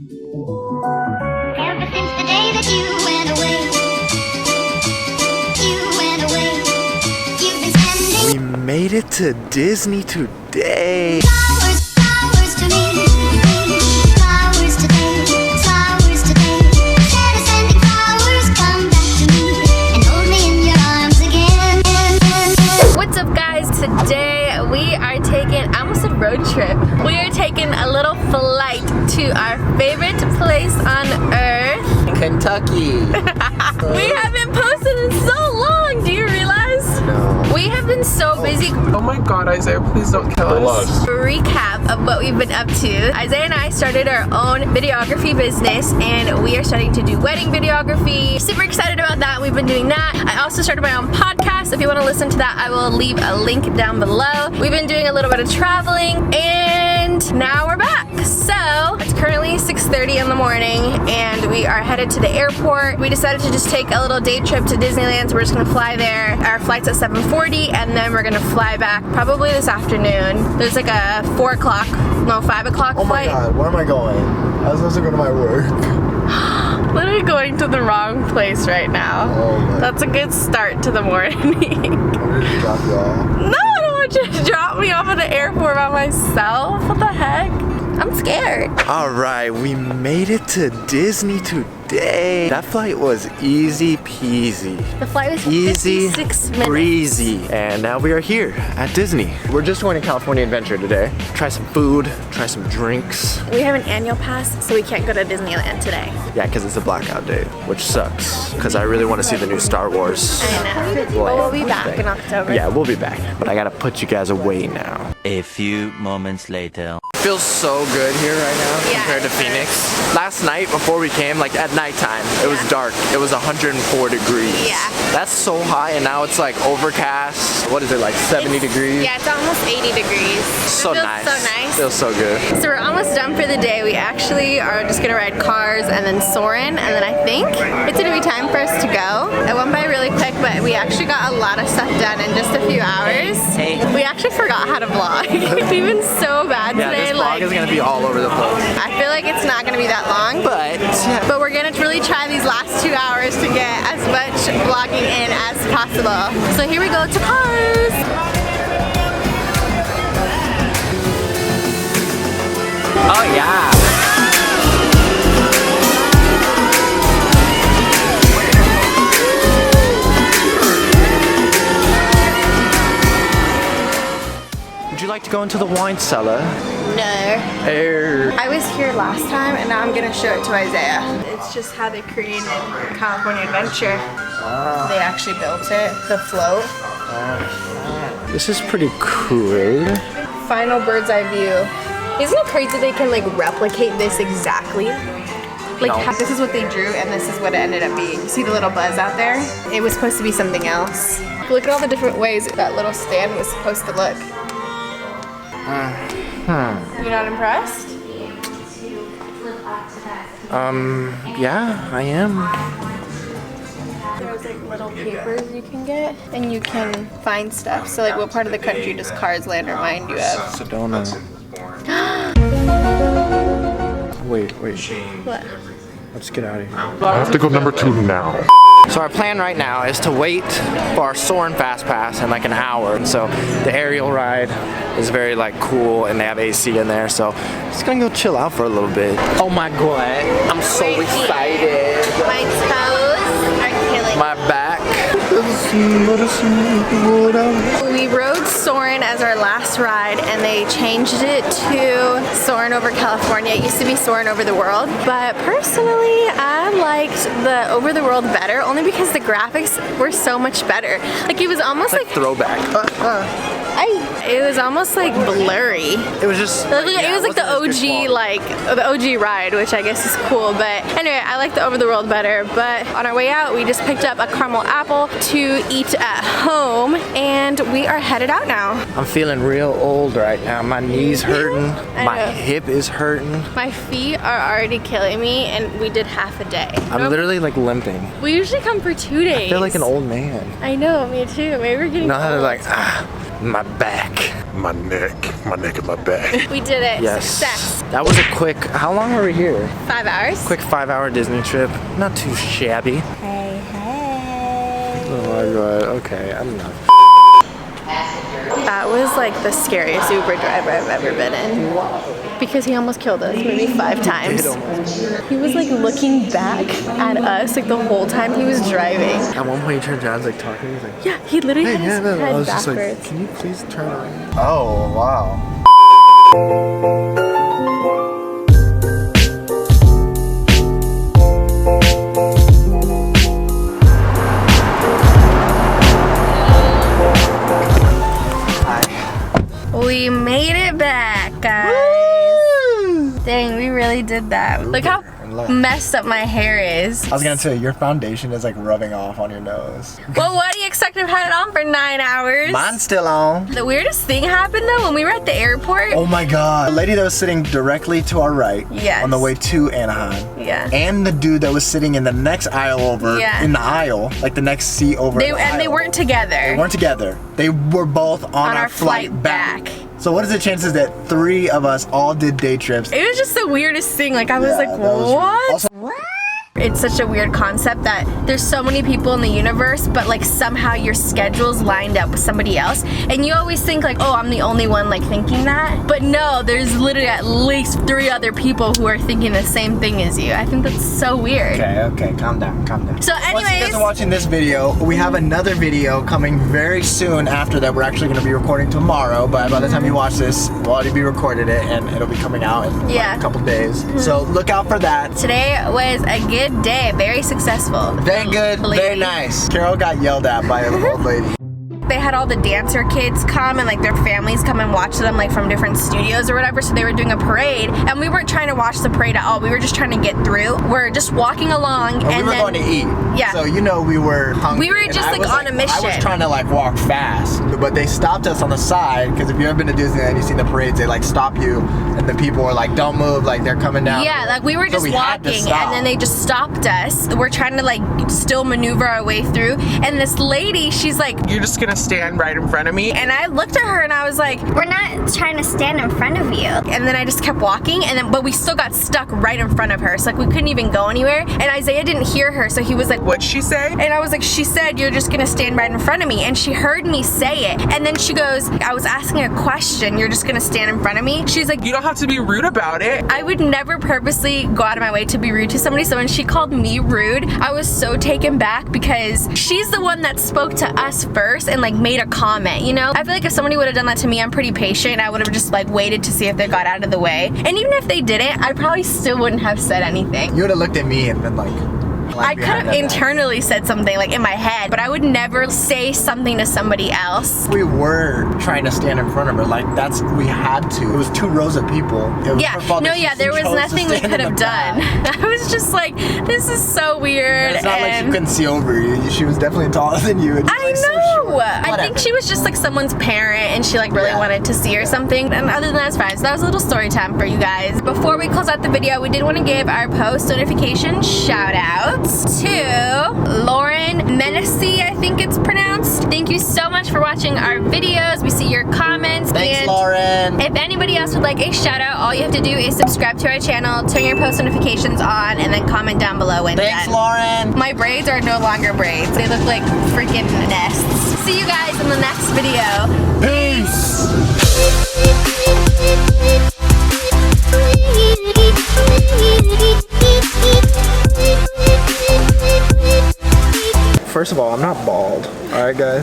Ever since the day that you went away, you've been spending. We made it to Disney today. Flowers, flowers to me, flowers today, flowers today. Instead of sending flowers, come back to me and hold me in your arms again. What's up, guys? Today we are taking, I almost said road trip. We are taking a little flight to our favorite place on earth, Kentucky. We haven't posted in so long, do you realize? No. We have been so busy. Oh my god, Isaiah, please don't kill us. Recap of what we've been up to. Isaiah and I started our own videography business and we are starting to do wedding videography. Super excited about that. We've been doing that. I also started my own podcast. If you want to listen to that, I will leave a link down below. We've been doing a little bit of traveling and now we're back. So it's currently 6:30 in the morning and we are headed to the airport. We decided to just take a little day trip to Disneyland, so we're just gonna fly there. Our flight's at 7:40 and then we're gonna fly back probably this afternoon. There's like a 5 o'clock flight. Oh my god, where am I going? I was supposed to go to my work. Literally going to the wrong place right now. Oh my. That's a good start to the morning. I'm gonna drop y'all. No, I don't want you to drop me off at the airport by myself. What the heck? I'm scared. Alright, we made it to Disney today. That flight was easy peasy. The flight was Easy 56 minutes. breezy. And now we are here at Disney. We're just going to California Adventure today. Try some food, try some drinks. We have an annual pass, so we can't go to Disneyland today. Yeah, because it's a blackout day, which sucks. Because I really want to see the new Star Wars. I know. Well, we'll be back in October. Yeah, we'll be back. But I gotta put you guys away now. A few moments later. Feels so good here right now Yeah, compared to it Phoenix. Last night before we came, like at nighttime, it was dark. It was 104 degrees. Yeah. That's so high and now it's like overcast. What is it, like 70 degrees? Yeah, it's almost 80 degrees. So it feels nice. so nice. Feels so good. So we're almost done for the day. We actually are just gonna ride cars and then Soarin', and then I think it's gonna be time for us to go. It went by really quick, but we actually got a lot of stuff done in just a few hours. Hey. We actually forgot how to vlog. We've been so bad Yeah, today. this vlog is gonna be all over the place. I feel like it's not gonna be that long, But we're gonna really try these last 2 hours to get as much vlogging in as possible. So here we go to cars. oh yeah. Would you like to go into the wine cellar? No. Err. I was here last time and now I'm gonna show it to Isaiah. It's just how they created California Adventure. They actually built it, the float. This is pretty cool. Final bird's eye view. Isn't it crazy they can like replicate this exactly? Like No. this is what they drew and this is what it ended up being. See the little buzz out there? It was supposed to be something else. Look at all the different ways that little stand was supposed to look. You're not impressed? Yeah, I am. There's like little papers you can get and you can find stuff. So like what part of the country does Cars Land remind you of? Sedona. Wait. What? Let's get out of here. I have to go number 2 now. So our plan right now is to wait for our Soarin' Fast Pass in like an hour. So the aerial ride is very like cool and they have AC in there. So just gonna go chill out for a little bit. Oh my god, I'm so excited. My toes are killing. My back. We rode Soarin' as our last ride and they changed it to Soarin' Over California. It used to be Soarin' Over the World, but personally I liked the Over the World better only because the graphics were so much better. Like it was almost like Throwback. it was almost like blurry. It was just. It was like the OG, like the OG ride, which I guess is cool. But anyway, I like the Over the World better. But on our way out, we just picked up a caramel apple to eat at home, and we are headed out now. I'm feeling real old right now. My knees hurting. I My know. hip is hurting. My feet are already killing me, and we did half a day. I'm literally like limping. We usually come for 2 days. I feel like an old man. I know, me too. Maybe we're getting You know how they're old. like, my back. My neck and my back. We did it. Yes. Success. That was a quick, how long were we here? 5 hours. Quick 5-hour Disney trip. Not too shabby. Hey, hey. Oh my god, okay, I'm not. That was like the scariest Uber driver I've ever been in. Because he almost killed us maybe 5 times. He was like looking back at us like the whole time he was driving. At one point he turned around, like talking, he was like, Yeah, he literally had his I head was just backwards. like, can you please turn around? Oh, wow. We made it back, guys. Dang, we really did that. Look how messed up my hair is. I was gonna say, your foundation is like rubbing off on your nose. Well, what do you expect? I've had it on for 9 hours. Mine's still on. The weirdest thing happened though when we were at the airport. Oh my god. The lady that was sitting directly to our right Yes. on the way to Anaheim. Yeah. And the dude that was sitting in the next aisle over, Yeah. in the aisle, like the next seat over in the And they aisle. weren't together. They weren't together. They were both on our flight back. So what is the chances that 3 of us all did day trips? It was just the weirdest thing. Like I was Yeah, like, that was weird. what? Also, It's such a weird concept that there's so many people in the universe, but like somehow your schedule's lined up with somebody else. And you always think like, oh, I'm the only one like thinking that. But no, there's literally at least 3 other people who are thinking the same thing as you. I think that's so weird. okay, calm down. So Once you anyways, guys are watching this video, we have another video coming very soon after that. We're actually going to be recording tomorrow, but by the time you watch this, we'll already be recorded it and it'll be coming out in like, a couple days. So look out for that. today was a good day, very successful. Very good, very Lady. nice. Carol got yelled at by an old lady. They had all the dancer kids come and like their families come and watch them like from different studios or whatever. So they were doing a parade and we weren't trying to watch the parade at all. We were just trying to get through. We're just walking along And and we were then going to eat. Yeah. So you know we were hungry. We were and just, I like, was, on a mission. I was trying to like walk fast, but they stopped us on the side because if you've ever been to Disneyland, you've seen the parades. They like stop you, and the people were like, "Don't move!" Like they're coming down. yeah, like we were So just we had to walking stop. and then they just stopped us. We're trying to like still maneuver our way through. And this lady, she's like, You're just gonna stand right in front of me? and I looked at her and I was like, We're not trying to stand in front of you. and then I just kept walking and then but we still got stuck right in front of her. So like we couldn't even go anywhere. And Isaiah didn't hear her, so he was like, What'd she say? and I was like, she said you're just gonna stand right in front of me. And she heard me say it. And then she goes, I was asking a question, you're just gonna stand in front of me? She's like, You don't have to be rude about it. I would never purposely go out of my way to be rude to somebody. So when she called me rude, I was so taken back because she's the one that spoke to us first and like made a comment, you know? I feel like if somebody would have done that to me, I'm pretty patient. I would have just like waited to see if they got out of the way. And even if they didn't, I probably still wouldn't have said anything. You would have looked at me and been like. I could have internally said something like in my head, but I would never say something to somebody else. We were trying to stand in front of her, like we had to. It was 2 rows of people. It was Yeah, her fault no, that she yeah, there was chose to nothing we stand could in have the back. done. I was just like, this is so weird. It's not like she and couldn't see over you. She was definitely taller than you. and I like, so know. short. I think Whatever. she was just like someone's parent and she like really Yeah. wanted to see or something. And other than that, it's fine. So that was a little story time for you guys. Before we close out the video, we did want to give our post notification shout outs to Lauren Menacey, I think it's pronounced. Thank you so much for watching our videos. We see your comments. Thanks, and Lauren. if anybody else would like a shout out, all you have to do is subscribe to our channel, turn your post notifications on, and then comment down below when Thanks, done. Lauren. My braids are no longer braids. They look like freaking nests. See you guys in the next video. Peace. First of all, I'm not bald. All right, guys.